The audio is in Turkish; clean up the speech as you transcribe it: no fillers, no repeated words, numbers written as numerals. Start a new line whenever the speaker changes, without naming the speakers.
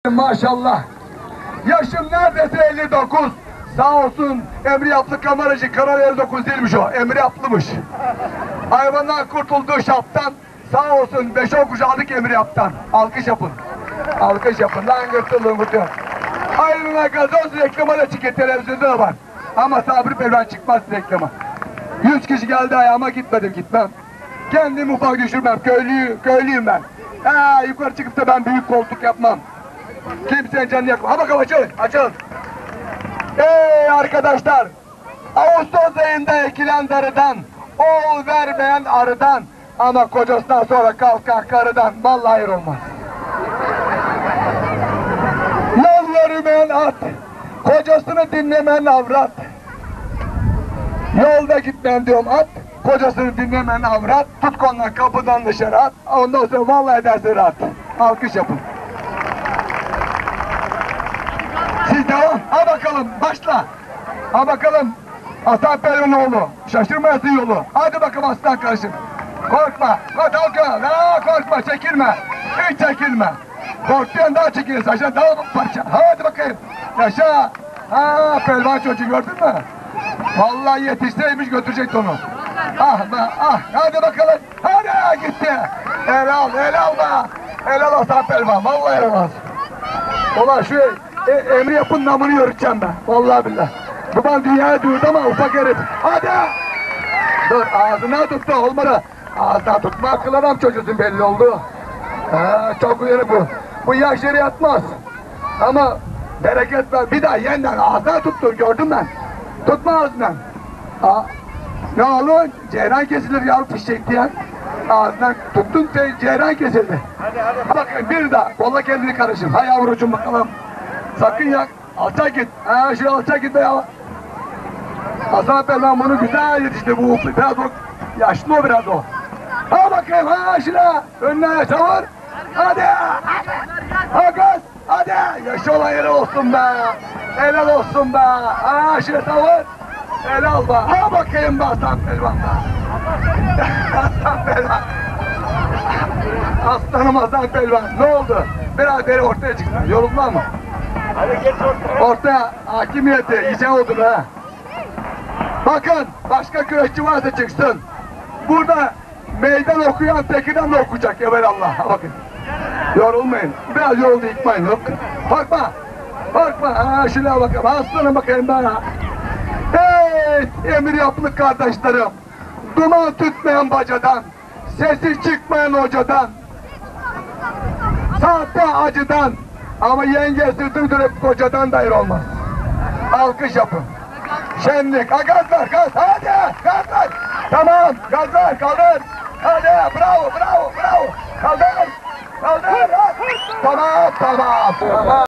Maşallah. Yaşım neredeyse 59. Sağ olsun Emri Yaplı kameracı. Kanal 59 değilmiş o. Emri Yaplı'mış. Hayvandan kurtulduğu şaptan sağ olsun 5-10 kuş aldık Emri Yap'tan. Alkış yapın. Alkış yapın. Lan gırtılığın kutuyor. Ayrına gazoz reklamı da çıkıyor. Televizyonda da var. Ama Sabri Pehlivan çıkmaz reklama. 100 kişi geldi ayağıma gitmem. Kendimi ufak düşürmem. Köylüyüm ben. Yukarı çıkıp da ben büyük koltuk yapmam. Kimsenin canını yakma. Ha bakalım açılın. Arkadaşlar, Ağustos ayında ekilen darıdan, oğul vermeyen arıdan, ama kocasından sonra kalkan karıdan vallahi hayır olmaz. Yol vermeyen at, kocasını dinlemeyen avrat. Yolda gitmeyen diyorum at, kocasını dinlemeyen avrat. Tut kolundan kapıdan dışarı at, ondan sonra vallahi edersin rahat. Alkış yapın. Siz devam. Ha bakalım başla. Ha bakalım. Hasan Pehlivan şaşırmayasın yolu. Hadi bakalım aslan kardeşim. Korkma. Korkma. Çekilme. Hiç çekilme. Korktuğun daha çekilirsin. Aşağı daha parça. Hadi bakayım. Yaşa. Pehlivan çocuğu gördün mü? Vallahi yetişseymiş götürecekti onu. Hadi bakalım. Hadi gitti. Helal be. Helal Hasan Pehlivan. Vallahi helal. Ulan şu Emri Yap'ın namını yürüteceğim ben. Vallahi billah. Baban dünyaya duyurdu ama ufak herif. Hadi! Dur ağzına tuttu olmadı. Ağzına tutma akıl adam çocuğusun belli oldu. Çok uyanık bu. Bu yaş yere yatmaz. Ama bereket ver. Bir daha yeniden ağzına tuttu gördüm ben. Tutma ağzından. Ne olur? Ceyran kesilir yavrum fişek diye. Ağzından tuttun ceyran kesildi. Hadi. Bakın bir daha. Kolla kendini karışır. Hay yavrucuğum bakalım. Sakın yak. Alçak git. Şuraya alçak git be ya. Hasan Pehlivan bunu güzel yetişti bu. Biraz o. Yaşlı o biraz o. Ha bakayım şuraya. Önüne çavur. Hadi. Gaz. Hadi. Yaşa olan yeri olsun be. Helal olsun be. Şuraya çavur. Helal be. Ha bakayım be Hasan Pehlivan be. Hasan Pehlivan. Aslanım Hasan Pehlivan. Ne oldu? Biraz beri ortaya çıksın. Yoruldular mı?
Hadi geç ortaya.
Ortaya hakimiyeti iyice oldu be. Bakın başka güreşçi varsa çıksın. Burada meydan okuyan Tekirdağ'da okuyacak evelallah. Bakın. Yorulmayın. Biraz yoruldu yıkmayın. Korkma. Şuraya bakalım. Aslanım bakayım bana. Hey Emir Yaplı kardeşlerim. Duman tütmeyen bacadan. Sesi çıkmayan hocadan. Sahte acıdan. Ama yengesi durdurıp kocadan dair olmaz. Alkış yapın. Şenlik. Gaz ver. Hadi. Gaz ver. Tamam. Gaz ver. Kaldır. Hadi. Bravo. Kaldır. Tamam.